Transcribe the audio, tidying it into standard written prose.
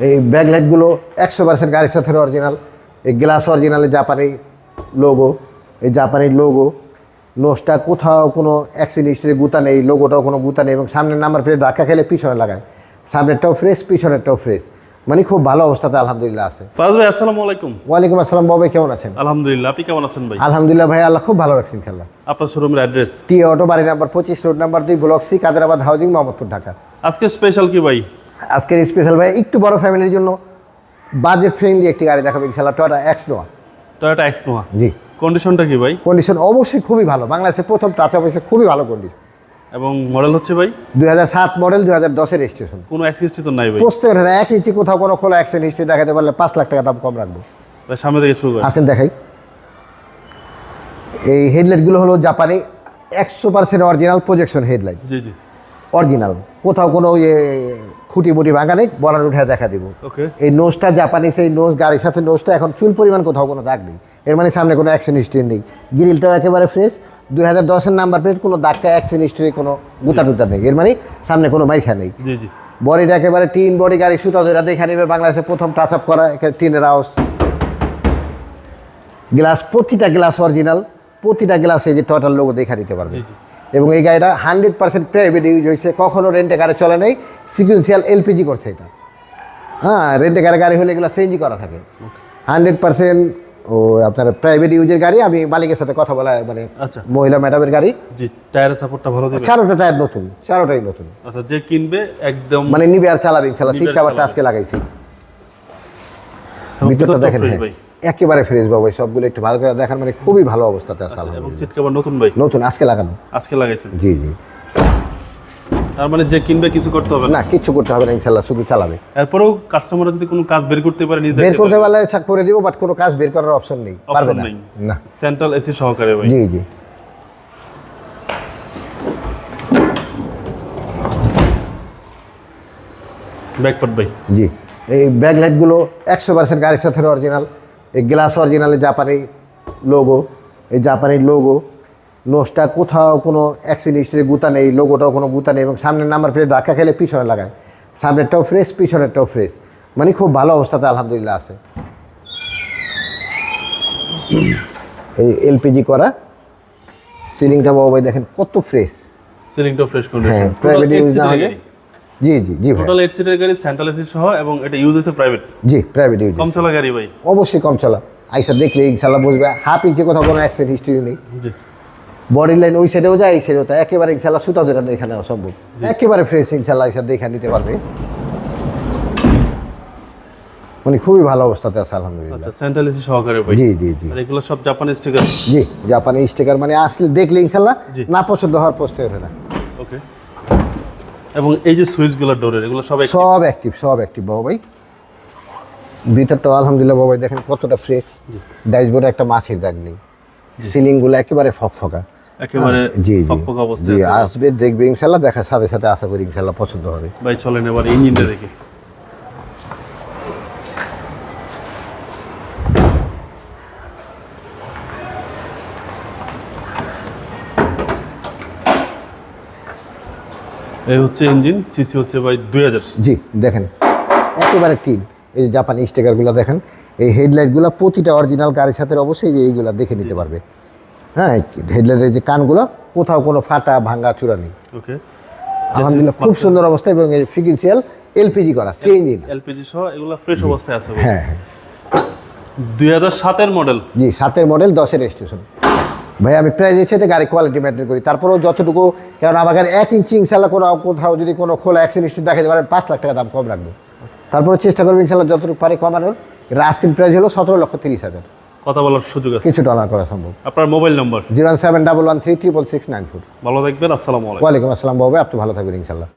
এই ব্যাকলাইটগুলো 100% গাড়ির সাথে অরিজিনাল। এই গ্লাস অরিজিনালে জাপানি লোগো, এই জাপানি লোগো। নোজটা কোথাও কোনো অ্যাক্সিডেন্ট গুতা নেই, লোগোটাও কোনো গুতা নেই, এবং সামনের নাম্বার প্লেট ধাক্কা খেলে পিছনে লাগায়। সামনেরটাও ফ্রেশ, পিছনেরটাও ফ্রেশ, মানে খুব ভালো অবস্থাতে আলহামদুলিল্লাহ আছে। ফারাজ ভাই আসসালামু আলাইকুম। ওয়ালাইকুম আসসালাম বাবা, কেমন আছেন? আলহামদুলিল্লাহ, আপনি কেমন আছেন ভাই? আলহামদুলিল্লাহ ভাই, আল্লাহ খুব ভালো রাখছেন ইনশাআল্লাহ। আপনার শোরুমের অ্যাড্রেস? টি অটো, বাড়ি number 25, road number 2, block C, Kaderabad housing, Mohammadpur, Dhaka. আজকে স্পেশাল কি ভাই? আজকের স্পেশাল ভাই একটু বড় ফ্যামিলির জন্য বাজেট ফ্রেন্ডলি একটি গাড়ি দেখাবো ইনশাআল্লাহ, টয়োটা এক্সনোয়া। টয়োটা এক্সনোয়া, জি। কন্ডিশনটা কি ভাই? কন্ডিশন অবশ্যই খুবই ভালো, বাংলাদেশের প্রথম টাচ আপ হয়েছে, খুবই ভালো কন্ডিশন। এবং মডেল হচ্ছে ভাই 2007 মডেল, 2010-এর রেজিস্ট্রেশন। কোনো অ্যাক্সিডেন্ট তো নাই ভাই? পোস্টের 1 ইঞ্চি কোথাও কোনো খোলা অ্যাক্সিডেন্ট হিস্ট্রি দেখাতে পারলে 5 লাখ টাকা দাম কম রাখবো। ভাই সামনে থেকে শুরু করেন। আসেন দেখাই। এই হেডলাইটগুলো হলো জাপানি 100% অরিজিনাল প্রজেকশন হেডলাইট। জি জি, অরিজিনাল, কোথাও কোনো খুঁটি মুটি ভাঙা নেই, বলার উঠে দেখা দিব। ওকে। এই নোজটা জাপানি, সেই নোজ গাড়ির সাথে নোজটা এখন চুল পরিমাণ কোথাও কোনো দাগ নেই, এর মানে সামনে কোনো অ্যাক্সিডেন্ট হিস্ট্রি নেই। গ্রিলটাও একেবারে ফ্রেশ, 2010-এর নাম্বার প্লেট, কোনো দাগটা অ্যাক্সিডেন্ট হিস্ট্রি, কোনো গুতা টুতা নেই, এর মানে সামনে কোনো মাইখা নেই। জি জি। বডিটা একেবারে টিন বডি গাড়ি, সুতা ধরে দেখে নেবে, বাংলাদেশের প্রথম টাচ আপ করা, এখানে টিনের হাউস। গ্লাস, প্রতিটা গ্লাস অরিজিনাল, প্রতিটা গ্লাসে যে টোটাল লোগো দেখা দিতে পারবে। এবং এই গাড়িটা 100% প্রাইভেট ইউজ হয়েছে, কখনো রেন্টে গাড়ি চলে নেই, সিকুয়েন্সিয়াল এলপিজি করছে এটা। হ্যাঁ, রেন্টে গাড়ি হলে এগুলো সিএনজি করা থাকে। 100% ও আপনার প্রাইভেট ইউজের গাড়ি। আমি মালিকের সাথে কথা বলা, মানে আচ্ছা, মহিলা ম্যাডামের গাড়ি। জি। টায়ারের সাপোর্টটা ভালো দিবে? চারোটা টায়ার নতুন, চারোটাই নতুন। আচ্ছা, যে কিনবে একদম মানে নিবে আর চালাবে ইনশাআল্লাহ। সিট কভারটা আজকে লাগাইছি। ভিতরটা দেখেন, একেবারে ফ্রেশ বাবু, সবগুলো একটু ভালো করে দেখার, মানে খুবই ভালো অবস্থাতে আছে। এবং সিট কভার নতুন ভাই? নতুন, আজকে লাগানো। আজকে লাগাইছেন? জি জি। তার মানে যে কিনবে কিছু করতে হবে না, কিছু করতে হবে না ইনশাআল্লাহ, শুধু চালাবে। এরপরেও কাস্টমার যদি কোনো কাজ বের করতে পারে, নিজে বের করতে পারলে করে দিব, বাট কোনো কাজ বের করার অপশন নেই, পারবে না। না, সেন্ট্রাল এসি সহকারে ভাই? জি জি। ব্যাকপার্ট ভাই? জি। এই ব্যাকলাইটগুলো 100% গাড়ির সাথে অরিজিনাল। এই গ্লাস অরিজিনালে জাপানি লোগো, এই জাপানি লোগো। নোজটা কোথাও কোনো অ্যাক্সিডেন্ট হিস্ট্রি গুতা নেই, লোগোটাও কোনো গুতা নেই, এবং সামনের নাম্বার প্লেট ধাক্কা খেলে পিছনে লাগায়। সামনেরটাও ফ্রেশ, পিছনেরটাও ফ্রেশ, মানে খুব ভালো অবস্থাতে আলহামদুলিল্লাহ আছে। এই এলপিজি করা সিলিংটা বাবা ভাই দেখেন কত ফ্রেশ। সিলিংটা ফ্রেশ কন্ডিশন। হ্যাঁ, প্রাইভেট ইউজ না হলে। জি জি জি ভাই। টোটাল 8 সিটের গাড়ি, সেন্ট্রাল এসি সহ, এবং এটা ইউজ হচ্ছে প্রাইভেট? জি, প্রাইভেট ইউজ। কম চলা গাড়ি ভাই? অবশ্যই কম চলা। আইসা দেখলে ইনশাআল্লাহ বুঝবে, হাফ ইঞ্চি কোথাও কোনো অ্যাক্সিডেন্ট হিস্ট্রি নেই। জি। বডি লাইন ওই সাইডেও যায়, এই সাইডেও তাই, একেবারে ইনশাআল্লাহ সুতা ধরে দেখে নেওয়া সম্ভব, একেবারে ফ্রেশ ইনশাআল্লাহ, এসে দেখে নিতে পারবে, মানে খুবই ভালো অবস্থাতে আছে আলহামদুলিল্লাহ। আচ্ছা, সেন্ট্রাল এসি সহকারে ভাই? জি জি জি। আর এগুলো সব জাপানি স্টিকার? জি, জাপানি স্টিকার, মানে আসলে দেখলে ইনশাআল্লাহ না পছন্দ হওয়ার প্রশ্ন ওঠে না। ওকে। এবং এই যে সুইচগুলো ডোরের, এগুলো সব অ্যাক্টিভ, সব অ্যাক্টিভ বাবা ভাই। ভিতরটা আলহামদুলিল্লাহ বাবা ভাই দেখেন কতটা ফ্রেশ। ড্যাশবোর্ডে একটা মাছির দাগ নেই, সিলিংগুলো একেবারে ফকফকা, একেবারে জি জি ফকফকা অবস্থা। জি, আসবে দেখবে ইনশাআল্লাহ, দেখার সাথে সাথে আশা করি ইনশাআল্লাহ পছন্দ হবে। ভাই চলেন এবার ইঞ্জিনটা দেখি। এই হচ্ছে ইঞ্জিন, সিসি হচ্ছে ভাই 2000। জি দেখেন একেবারে টিন। এই যে জাপানি স্টিকারগুলো দেখেন, এই হেডলাইটগুলো প্রতিটা অরিজিনাল গাড়ির সাথে অবশ্যই যে এইগুলো দেখে নিতে পারবে। হ্যাঁ, হেডলাইটের যে কানগুলো কোথাও কোনো ফাটা ভাঙা চূড়া নেই। ওকে, আলহামদুলিল্লাহ খুব সুন্দর অবস্থা, এবং এই ফ্রিকুয়েন্সিয়াল এলপিজি করা, সিএনজি এলপিজি সহ, এগুলো ফ্রেশ অবস্থায় আছে। হ্যাঁ হ্যাঁ। 2007-এর মডেল? জি, 7-এর মডেল, 10-এর রেজিস্ট্রেশন। ভাই আমি প্রাইজের সাথে গাড়ি কোয়ালিটি মেনটেন করি, তারপরেও যতটুকু, কারণ আমার গাড়ি 1 ইঞ্চি ইনশাআল্লাহ কোথাও যদি কোনো খোলা অ্যাক্সিডেন্ট দেখাতে পারেন 5 লাখ টাকা দাম কম রাখবো। তারপরে চেষ্টা করবো ইনশাআল্লাহ যতটুকু পারি কমানোর। এটা আজকের প্রাইস হলো 17,30,000। কথা বলার সুযোগ আছে? কিছু ডলার করা সম্ভব। আপনার মোবাইল নম্বর? 01711366694। ভালো থাকবেন, আসসালামু আলাইকুম। ওয়ালাইকুম আসসালাম বাবা, আপনি ভালো থাকবেন ইনশাআল্লাহ।